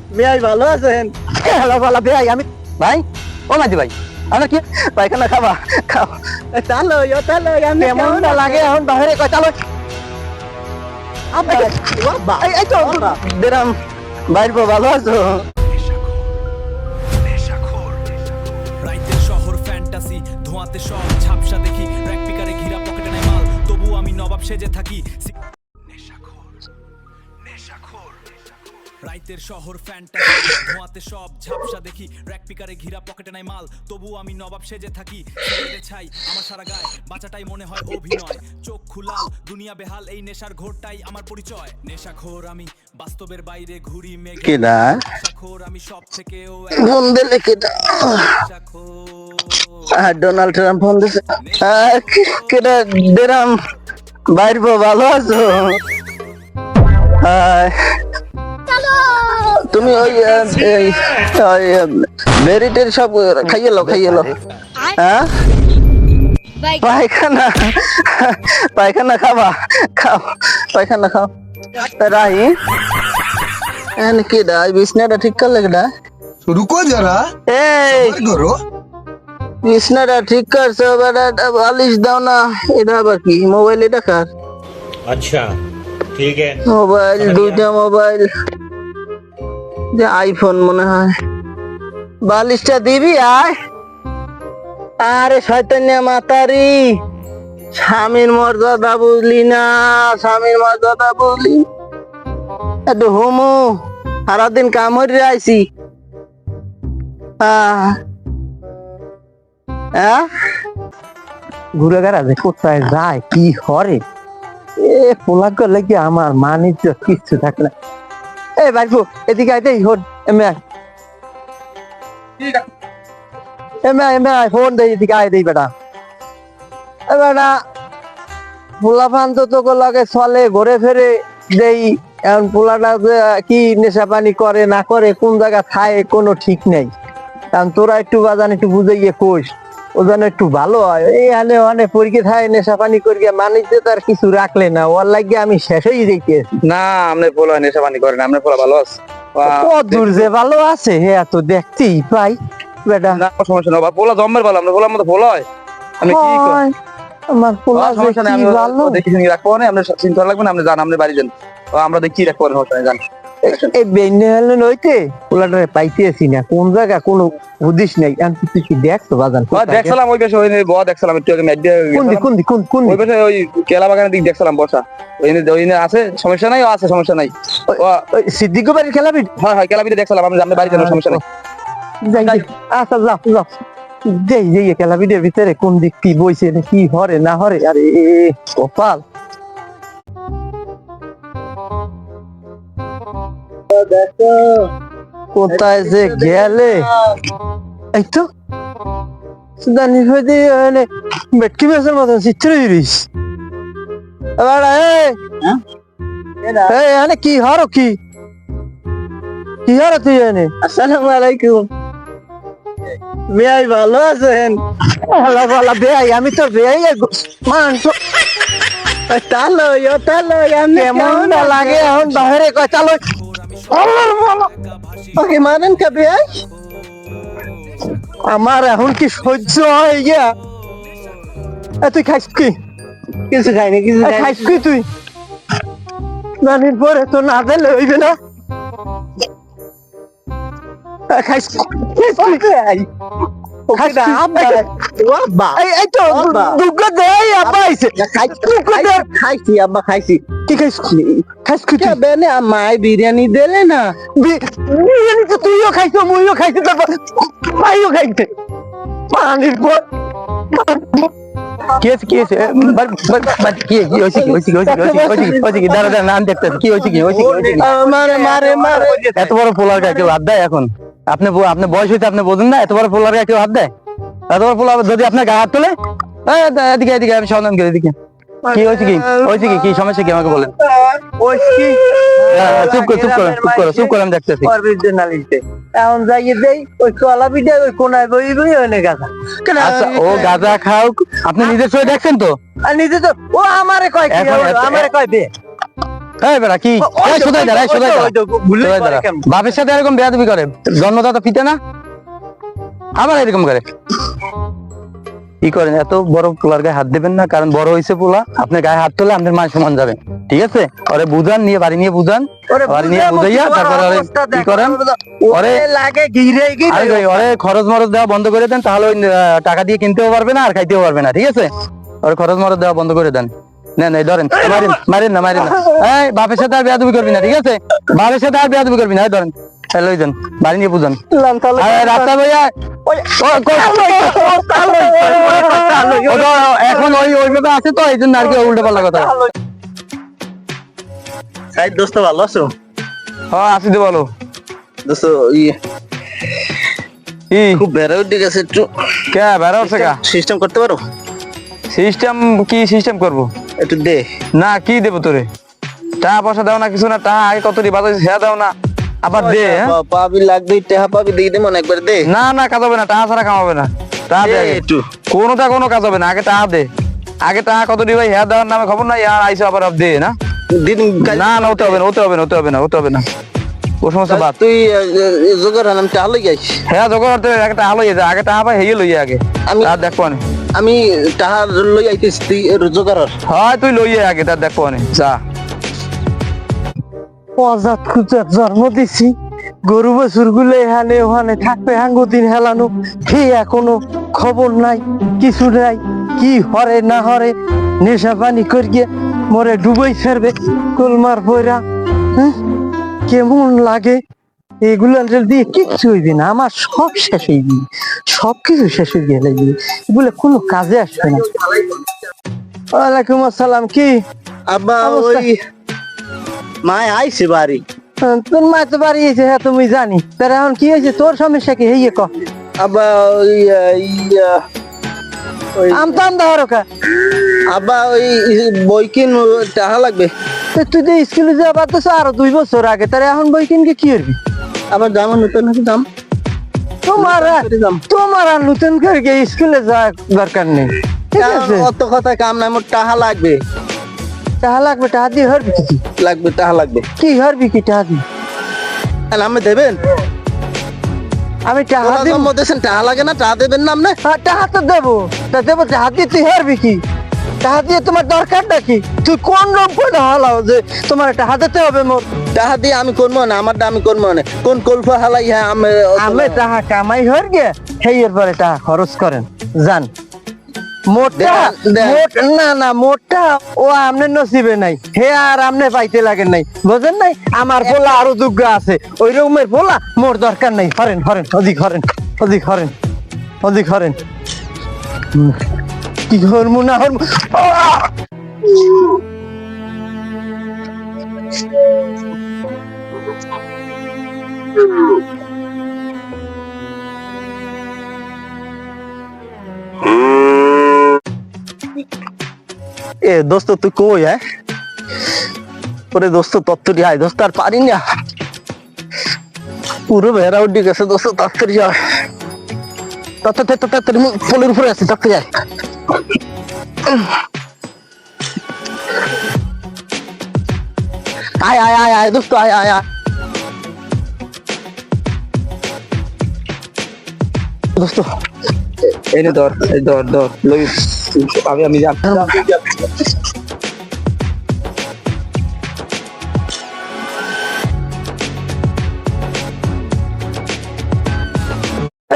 বেয়াই ভালো আছেন? হ্যালো বলা বেয়াই আমি ভাই ও মাঝি ভাই আমরা কি পায়খানা খাবা খাও চালো চালো আমি কেমনটা লাগে এখন বাহিরে কয় চালো এই তো বেরাম বাইর ভালো আছো রাইতের শহর ফ্যান্টাসি ধোঁয়াতে সব ঝাপসা দেখি র‍্যাক পিকারে ঘিরা পকেটে নাই মাল তবু আমি নবাব সেজে থাকি রাইতের শহর ফ্যান্টাসি ধোঁয়াতে সব ঝাপসা দেখি র‍্যাক পিকারে ঘিরা পকেটে নাই মাল তবু আমি নবাব সেজে থাকি সিগারেটে ছাই আমার সারা গায় বাঁচাটাই মনে হয় অভিনয় চোখ খুলাল দুনিয়া বেহাল এই নেশার ঘোরটাই আমার পরিচয় নেশাখোর আমি বাস্তবের বাইরে ঘুরি মেঘে কেডা নেশাখোর আমি সব থেকেও ফোন দিলে কেডা ডোনাল্ড ট্রাম্প ফোন দিছে কেডা বেরাম বাইর ভালো আছো তুমি ওই মেরিটের সব খাইয়ে লো হ্যাঁ পায়খানা পায়খানা খাবা খাও পায়খানা খাও রাহি কেডা বিছনাটা ঠিক করলে কেডা रुको जरा এই करो বিছনাটা ঠিক করছো বেটা বালিশ দাও না এটা আবার কি মোবাইল এটা কার अच्छा ठीक है মোবাইল দুইটা মোবাইল যে আইফোন মনে হয় বালিশটা দিবি আয় আরে শয়তানিয়া মাতারি স্বামীর মর্যাদা বুঝলি না স্বামীর মর্যাদা বুঝলি একটু হুমু সারাদিন কাম হয়ে আইছি ঘুরে গেরা যে কোথায় যায় কি হরে এ পোলা করলে কি আমার মানিজ্য কিচ্ছু থাকে না এ বাইফু এদিকে আইতে হোন এমে ফোন দেই এদিকে আয় দেই বেটা এ বেটা পোলা ফান তো লাগে চলে ঘুরে ফেরে দেই এখন পোলাটা কি নেশা পানি করে না করে কোন জায়গা খায় কোনো ঠিক নেই কারণ তোরা একটু বাজান একটু বুঝাইয়ে কোষ ও যেন একটু ভালো হয় এই আনে অনেক পরীক্ষা খায় নেশা পানি করিয়া মানিজ্য তার কিছু রাখলে না ওর লাগিয়ে আমি শেষ হয়ে যাইতেছি না আপনি পোলা নেশা পানি করেন আপনি পোলা ভালো আছে দূর যে ভালো আছে হে এত দেখতেই পাই বেটা না সমস্যা না পোলা জম্মের ভালো আমরা পোলার মতো পোলা হয় আমি কি হয়, আমার পোলা যে সমস্যা নেই কি আমি ভালো দেখি শুনি রাখবো না আপনি চিন্তা লাগবে না আপনি যান আপনি বাড়ি যান আমরা দেখি রাখবো না সমস্যা নেই যান এই বেন্যে হলে নইতে পোলাটারে পাইতেছি না কোন জায়গা কোনো হুদিস নেই আমি তুই কি দেখছো বাজান দেখছিলাম ওই বেশি ওই বড় দেখছিলাম একটু আগে ম্যাচ দিয়ে কোন ওই বেশি ওই কেলা বাগানের দিক দেখছিলাম বসা ওই আছে সমস্যা নাই আছে সমস্যা নাই সিদ্দিক বাড়ির খেলাবি হয় কেলাবিতে দেখছিলাম আপনি আপনি বাড়ি যান সমস্যা নেই যাই আচ্ছা যাও যেই যেই খেলাবিদের ভিতরে কোন দিক কি বইছে কি হরে না হরে আরে কপাল কোথায় যে গেলে এই তো সুদানি হইতে বেটকি মেসের মতন চিত্র ইরিস এবার এনে কি হরো কি হরো তুই এনে আসসালামু আলাইকুম বেয়াই ভালো আছেন? হ্যালো বলা বেয়াই আমি তো বেয়াই মাংস চালো আমি কেমনটা লাগে এখন বাহিরে কয় চালো ওকে মারেন কে বেয়াই? আমার এখন কি সহ্য হয় গিয়া তুই খাইস কি কিছু খাইনি কিছু খাইস কি তুই জানির পরে তো না দিলে হইবে না খাইস খাইছি আব্বা খাইছি কি খাইস খাইস কি তুই বেনে আমায় বিরিয়ানি দিলে না বিরিয়ানি তো তুইও খাইছো মুইও খাইছি তারপর ভাইও খাইছে পানির পর কি হয়েছে দাঁড়া নাম দেখতেছি কি হয়েছে এত বড় পোলার গায়ে কেউ হাত দেয় এখন আপনি বয়স হয়েছে আপনি বোঝেন না এত বড় পোলার গায়ে কেউ হাত দেয় এত বড় পোলার যদি আপনার গায়ে হাত তোলে এদিকে আমি সন্ধান করে এদিকে কি হয়েছে কি সমস্যা কি আমাকে বলেন চুপ করে আমি দেখতেছি এখন যাইয়ে দেই ওই কলা পিঠা ওই কোনায় বই বই অনেক গাছা আচ্ছা ও গাঁজা খাও আপনি নিজের চোখে দেখছেন তো আর নিজে তো ও আমারে কয় কি আমারে কয় বে এই বেটা কি এই সোজাই দাঁড়া, এই সোজাই দাঁড়া, ভুলে সোজাই দাঁড়া। বাপের সাথে এরকম বেয়াদবি করে, জন্মদাতা পিতা না, আবার এরকম করে কি করেন? এত বড় পোলার গায়ে হাত দেবেন না, কারণ বড় হয়েছে পোলা, আপনার গায়ে হাত তোলে আপনার মান সম্মান যাবে, ঠিক আছে? ওরে বুঝান, নিয়ে বাড়ি নিয়ে বুঝান, বাড়ি নিয়ে বুঝাইয়া তারপরে ওরে কি করেন, ওরে লাগে ঘিরে আরে ওরে খরচ মরচ দেওয়া বন্ধ করে দেন, তাহলে ওই টাকা দিয়ে কিনতেও পারবে না আর খাইতেও পারবে না, ঠিক আছে? ওরে খরচ মরচ দেওয়া বন্ধ করে দেন। নেন এই ধরেন, মারেন না, মারেন না। এই বাপের সাথে আর বেয়াদবি করবি না, ঠিক আছে? বাপের সাথে আর বেয়াদবি করবি না, এই ধরেন, এই লই যান, বাড়ি নিয়ে বুঝান। রাস্তা ভাইয়া এখন ওই ওইভাবে আছে তো, এই জন্য আর কি উল্টো পাল্টা কথা। সাইড দোস্ত ভালো আছো? হ্যাঁ আসি তো বলো দোস্ত কি খুব বেড়ে উঠে গেছে, একটু কে বেড়া উঠছে কা? সিস্টেম করতে পারো? সিস্টেম কি সিস্টেম করবো? একটু দে। না কি দেবো তোরে? টাকা পয়সা দাও না, কিছু না, টাকা আগে কত দি বাজার সে দাও না, আবার দে। পাবি লাগবে, টাকা পাবি দিয়ে দে, মনে একবার দে। না না কাজ হবে না, টাকা ছাড়া কামাবে না, টাকা দে আগে। একটু কোনোটা কোনো কাজ হবে না, আগে টাকা দে, আগে টাকা কত দিবে হ্যাঁ দেওয়ার নামে খবর নাই, আর আইসো আবার দে না। দিন না না ওতে হবে না, ওতে হবে না, ওতে হবে না, ওতে হবে না, ও সমস্ত বাদ। তুই জোগাড় আনাম টাকা লই যাইস। হ্যাঁ জোগাড় করতে হবে, আগে টাকা লইয়ে যা, আগে টাকা পাই হেয়ে লইয়ে আগে, আমি- তার দেখবো নে। আমি টাকা লই আইতেছি, তুই জোগাড় আর। হয় তুই লইয়ে আগে, তার দেখবো নে, যা। অজাত কুচার জন্ম দিছি, গরু বছর গুলো এখানে ওখানে থাকবে, হাঙ্গুদিন হেলানো, ঠিক এখনো খবর নাই, কিছু নাই, কি হরে না হরে, নেশা পানি করিয়ে মরে ডুবাই ফেরবে কলমার বইরা। হ্যাঁ? কেমন লাগে এগুলো দিয়ে কিচ্ছু হইবে না, আমার সব শেষ হয়ে গিয়ে, সবকিছু শেষ হয়ে গেলে এগুলো কোনো কাজে আসবে না। ওয়ালাইকুম আসসালাম। কি আব্বা অবস্থা? ওই মায় আইছে বাড়ি। তোর মা তো বাড়ি এসে, হ্যাঁ তুমি জানি, তার এখন কি হয়েছে, তোর সমস্যা কি হইয়ে ক? আব্বা ওই ওই আমতাম দাও কা, আব্বা ওই বই কিন টাকা লাগবে। তুই তো স্কুলে যাওয়া বাদ দিছো আরো 2 বছর আগে, তার এখন বই কিনকে কি করবি? আবার দাম নতুন নতুন দাম। তোমার দাম তোমার আর নতুন করে গিয়ে স্কুলে যাওয়ার দরকার নেই, ঠিক আছে? অত কথা কাম নাই, মোর টাকা লাগবে, টাকা লাগবে, টাকা দিয়ে হরবি কি? লাগবে টাকা লাগবে। কি হরবি কি টাকা দিয়ে? আর আপনি দেবেন? আমি টাকা দিব, টাকা লাগে না, টাকা দেবেন না আপনি? টাকা তো দেবো, তা দেবো, টাকা দিয়ে তুই হরবি কি? টাকা দিয়ে তোমার দরকারটা কি? তুই কোন রকম করে হালাও যে তোমার টাকা দিতে হবে? মোর টাকা দিয়ে আমি করবো না, আমারটা আমি করবো না, কোন কলফা হালাই হ্যাঁ আমি টাকা কামাই হর গে, সেই এরপরে টাকা খরচ করেন যান। মোটা না না, মোটা ও আমনে নসিবে নাই, হে আর আমনে পাইতে লাগে নাই, বুঝেন নাই? আমার পোলা আরো যোগ্য আছে, ওই রকমের পোলা মোর দরকার নাই। হরেন হরেন, অধিক হরেন, অধিক হরেন, অধিক হরেন। কি হরমু না হরমু? এ দোস্ত তুই কই? হ্যাঁ ওরে দোস্ত তত্তরি আয়, দোস্ত আর পারি না, পুরো ভেড়া উঠে গেছে দোস্ত, তাড়াতাড়ি আয়, তাড়াতাড়ি ফলের উপরে আছে, তাড়াতাড়ি আয়। আয় আয় আয় আয় দোস্ত, আয় আয় আয় দোস্ত, এনে ধর, এই ধর ধর লই, আমি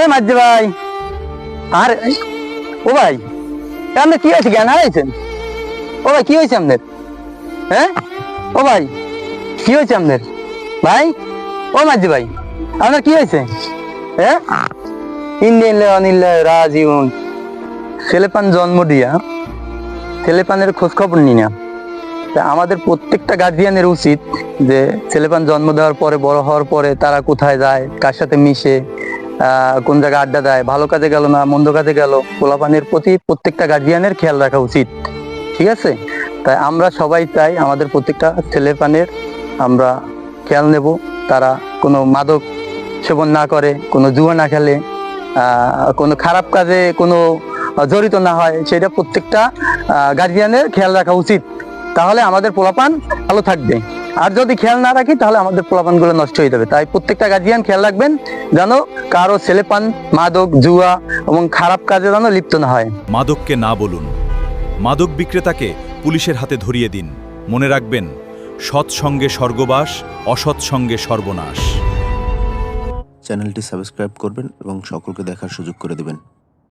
এই মাঝি ভাই, আর ও ভাই আপনি কি হয়েছে, জ্ঞান হারাইছেন? ও ভাই কি হয়েছে আপনার? হ্যাঁ ও ভাই কি হয়েছে আপনার? ভাই ও মাঝি ভাই আপনার কি হয়েছে? হ্যাঁ রাজীবন ছেলেপান জন্ম দিয়া ছেলেপানের খোঁজ খবর নি না। তা আমাদের প্রত্যেকটা গার্জিয়ানের উচিত যে ছেলেপান জন্ম দেওয়ার পরে, বড় হওয়ার পরে তারা কোথায় যায়, কার সাথে মিশে, কোন জায়গায় আড্ডা দেয়, ভালো কাজে গেল না মন্দ কাজে গেল, পোলাপানের প্রতি প্রত্যেকটা গার্জিয়ানের খেয়াল রাখা উচিত, ঠিক আছে? তাই আমরা সবাই চাই আমাদের প্রত্যেকটা ছেলেপানের আমরা খেয়াল নেব, তারা কোনো মাদক সেবন না করে, কোনো জুয়া না খেলে, কোনো খারাপ কাজে কোনো জড়িত না হয়, সেটা প্রত্যেকটা গার্জিয়ানের খেয়াল রাখা উচিত, তাহলে আমাদের পোলাপান ভালো থাকবে। আর যদি খেয়াল না রাখি তাহলে আমাদের পোলাপান গুলো নষ্ট হয়ে যাবে। তাই প্রত্যেকটা গার্জিয়ান খেয়াল রাখবেন যেন কারো ছেলেপান মাদক জুয়া এবং খারাপ কাজে যেন লিপ্ত না হয়। মাদককে না বলুন, মাদক বিক্রেতাকে পুলিশের হাতে ধরিয়ে দিন। মনে রাখবেন, সৎ সঙ্গে স্বর্গবাস, অসৎ সঙ্গে সর্বনাশ। চ্যানেলটি সাবস্ক্রাইব করবেন এবং সকলকে দেখার সুযোগ করে দেবেন।